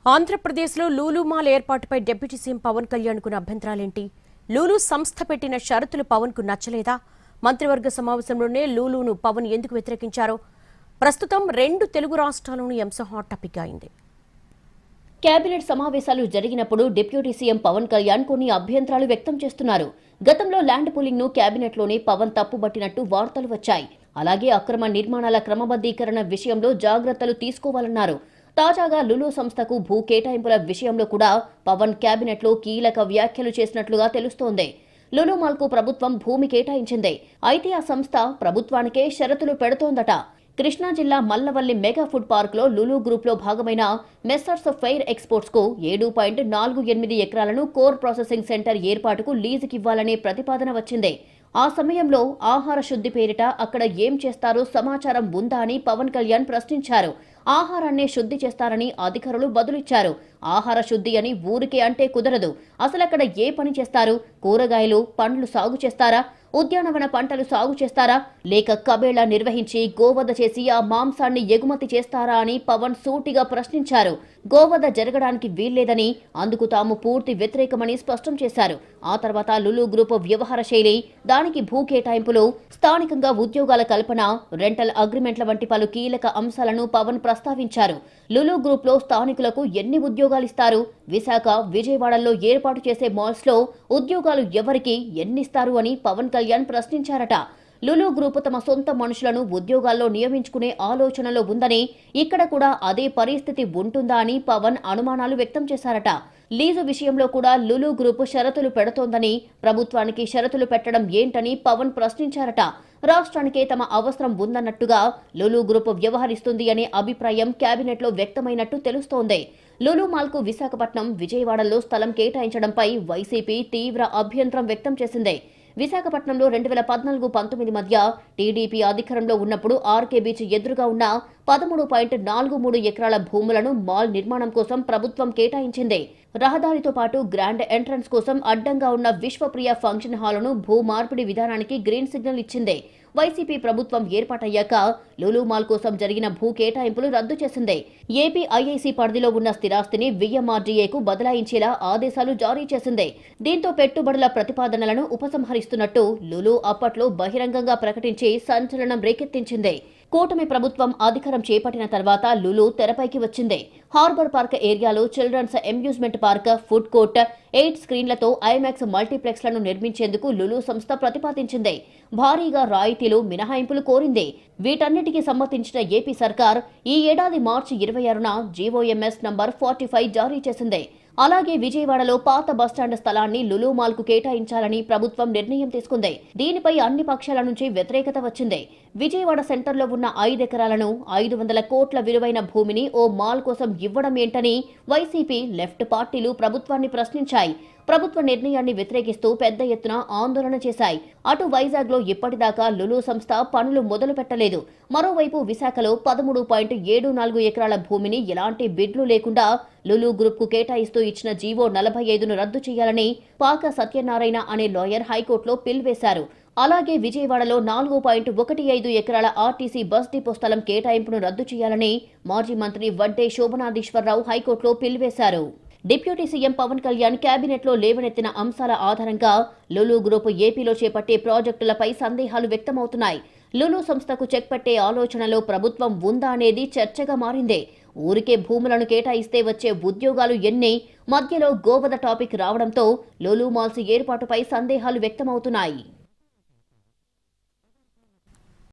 ఆంధ్రప్రదేశ్లో లూలు మాల్ ఏర్పాటుపై deputy CM Pawan కళ్యాణ్కు అభ్యంతరాలేంటి? లూలు సంస్థ పెట్టిన షరతులు పవన్కు నచ్చలేదా? మంత్రివర్గ సమావేశంలోనే లూలును పవన్ ఎందుకు వ్యతిరేకించారో ప్రస్తుతం రెండు తెలుగు రాష్ట్రాల్లోని అంశం హాట్ టాపిక్ అయింది. కేబినెట్ సమావేశాలు జరిగినప్పుడు డిప్యూటీ సీఎం పవన్ కళ్యాణ్ కొన్ని అభ్యంతరాలు వ్యక్తం చేస్తున్నారు. గతంలో ల్యాండ్ పూలింగ్ ను కేబినెట్లోనే పవన్ తప్పుబట్టినట్టు వార్తలు వచ్చాయి. అలాగే అక్రమ నిర్మాణాల క్రమబద్దీకరణ విషయంలో జాగ్రత్తలు తీసుకోవాలన్నారు. తాజాగా లులు సంస్థకు భూ కేటాయింపుల విషయంలో కూడా పవన్ కేబినెట్లో కీలక వ్యాఖ్యలు చేసినట్లుగా తెలుస్తోంది. లులు మాల్కు ప్రభుత్వం భూమి కేటాయించింది. అయితే ఆ సంస్థ ప్రభుత్వానికే షరతులు పెడుతోందట. కృష్ణా జిల్లా మల్లవల్లి మెగా ఫుడ్ పార్క్ లో లులు గ్రూప్ లో భాగమైన మెస్సర్స్ ఫెయిర్ ఎక్స్పోర్ట్స్ కు 7.48 ఎకరాలను కోర్ ప్రాసెసింగ్ సెంటర్ ఏర్పాటుకు లీజుకివ్వాలనే ప్రతిపాదన వచ్చింది. ఆ సమయంలో ఆహార శుద్ధి పేరిట అక్కడ ఏం చేస్తారో సమాచారం ఉందా అని పవన్ కళ్యాణ్ ప్రశ్నించారు. ఆహారాన్నే శుద్ధి చేస్తారని అధికారులు బదులిచ్చారు. ఆహార శుద్ధి అని ఊరికే అంటే కుదరదు. అసలక్కడ ఏ పని చేస్తారు? కూరగాయలు, పండ్లు సాగు చేస్తారా? ఉద్యానవన పంటలు సాగు చేస్తారా? లేక కబేళా నిర్వహించి గోవధ చేసి ఆ మాంసాన్ని ఎగుమతి చేస్తారా అని పవన్ సూటిగా ప్రశ్నించారు. గోవధ జరగడానికి వీల్లేదని, అందుకు తాము పూర్తి వ్యతిరేకమని స్పష్టం చేశారు. ఆ తర్వాత లులు గ్రూప్ వ్యవహార శైలి, దానికి భూ కేటాయింపులు, స్థానికంగా ఉద్యోగాల కల్పన, రెంటల్ అగ్రిమెంట్ల వంటి పలు కీలక అంశాలను పవన్ ప్రస్తావించారు. లులు గ్రూప్ లో స్థానికులకు ఎన్ని ఉద్యోగాలిస్తారు? విశాఖ, విజయవాడల్లో ఏర్పాటు చేసే మాల్స్ లో ఉద్యోగాలు ఎవరికి ఎన్నిస్తారు అని పవన్ కళ్యాణ్ ప్రశ్నించారట. లులు గ్రూప్ తమ సొంత మనుషులను ఉద్యోగాల్లో నియమించుకునే ఆలోచనలో ఉందని, ఇక్కడ కూడా అదే పరిస్థితి ఉంటుందా అని పవన్ అనుమానాలు వ్యక్తం చేశారట. లీజు విషయంలో కూడా లులు గ్రూప్ షరతులు పెడుతోందని, ప్రభుత్వానికి షరతులు పెట్టడం ఏంటని పవన్ ప్రశ్నించారట. రాష్ట్రానికే తమ అవసరం ఉందన్నట్టుగా లులు గ్రూప్ వ్యవహరిస్తుంది అనే అభిప్రాయం కేబినెట్లో వ్యక్తమైనట్టు తెలుస్తోంది. లులు మాల్కు విశాఖపట్నం, విజయవాడలో స్థలం కేటాయించడంపై వైసీపీ తీవ్ర అభ్యంతరం వ్యక్తం చేసింది. విశాఖపట్నంలో 2014-19 మధ్య టీడీపీ అధికారంలో ఉన్నప్పుడు ఆర్కే బీచ్ ఎదురుగా ఉన్న 13.43 ఎకరాల భూములను మాల్ నిర్మాణం కోసం ప్రభుత్వం కేటాయించింది. రహదారితో పాటు గ్రాండ్ ఎంట్రన్స్ కోసం అడ్డంగా ఉన్న విశ్వప్రియ ఫంక్షన్ హాలును భూ మార్పిడి విధానానికి గ్రీన్ సిగ్నల్ ఇచ్చింది. వైసీపీ ప్రభుత్వం ఏర్పాటయ్యాక లులు మాల్ కోసం జరిగిన భూ కేటాయింపులు రద్దు చేసింది. ఏపీ ఐఐసీ పరిధిలో ఉన్న స్థిరాస్తిని విఎంఆర్డీఏకు బదలాయించేలా ఆదేశాలు జారీ చేసింది. దీంతో పెట్టుబడుల ప్రతిపాదనలను ఉపసంహరిస్తున్నట్టు లులు అప్పట్లో బహిరంగంగా ప్రకటించి సంచలనం రేకెత్తించింది. కూటమి ప్రభుత్వం అధికారం చేపట్టిన తర్వాత లులు తెరపైకి వచ్చింది. హార్బర్ పార్క్ ఏరియాలో children's amusement park, food court, 8 స్క్రీన్లతో ఐమాక్స్ మల్టీప్లెక్స్లను నిర్మించేందుకు లులు సంస్థ ప్రతిపాదించింది. భారీగా రాయితీలు, మినహాయింపులు కోరింది. వీటన్నిటికీ సమ్మతించిన ఏపీ సర్కార్ ఈ ఏడాది మార్చి 26న జీవోఎంఎస్ నంబర్ 45 జారీ చేసింది. అలాగే విజయవాడలో పాత బస్టాండ్ స్థలాన్ని లులు మాల్ కు కేటాయించాలని ప్రభుత్వం నిర్ణయం తీసుకుంది. దీనిపై అన్ని పక్షాల నుంచి వ్యతిరేకత వచ్చింది. విజయవాడ సెంటర్లో ఉన్న 5 ఎకరాలను 500 కోట్ల విలువైన భూమిని ఓ మాల్ కోసం ఇవ్వడం ఏంటని వైసీపీ, లెఫ్ట్ పార్టీలు ప్రభుత్వాన్ని ప్రశ్నించాయి. ప్రభుత్వ నిర్ణయాన్ని వ్యతిరేకిస్తూ పెద్ద ఎత్తున ఆందోళన చేశాయి. అటు వైజాగ్లో ఇప్పటిదాకా లులు సంస్థ పనులు మొదలు పెట్టలేదు. మరోవైపు విశాఖలో 13.74 ఎకరాల భూమిని ఎలాంటి బిడ్లు లేకుండా లులు గ్రూప్ కు కేటాయిస్తూ ఇచ్చిన జీవో 45ను రద్దు చేయాలని పాక సత్యనారాయణ అనే లాయర్ హైకోర్టులో పిల్ వేశారు. అలాగే విజయవాడలో 4.15 ఎకరాల ఆర్టీసీ బస్ డిపో స్థలం కేటాయింపును రద్దు చేయాలని మాజీ మంత్రి వడ్డే శోభనాధీశ్వరరావు హైకోర్టులో పిల్ వేశారు. డిప్యూటీ సీఎం పవన్ కళ్యాణ్ కేబినెట్లో లేవనెత్తిన అంశాల ఆధారంగా లులు గ్రూప్ ఏపీలో చేపట్టే ప్రాజెక్టులపై సందేహాలు వ్యక్తమవుతున్నాయి. లులు సంస్థకు చెక్ పెట్టే ఆలోచనలో ప్రభుత్వం ఉందా అనేది చర్చగా మారింది. ఊరికే భూములను కేటాయిస్తే వచ్చే ఉద్యోగాలు ఎన్ని? మధ్యలో గోవధ టాపిక్ రావడంతో లులు మాల్స్ ఏర్పాటుపై సందేహాలు వ్యక్తమవుతున్నాయి.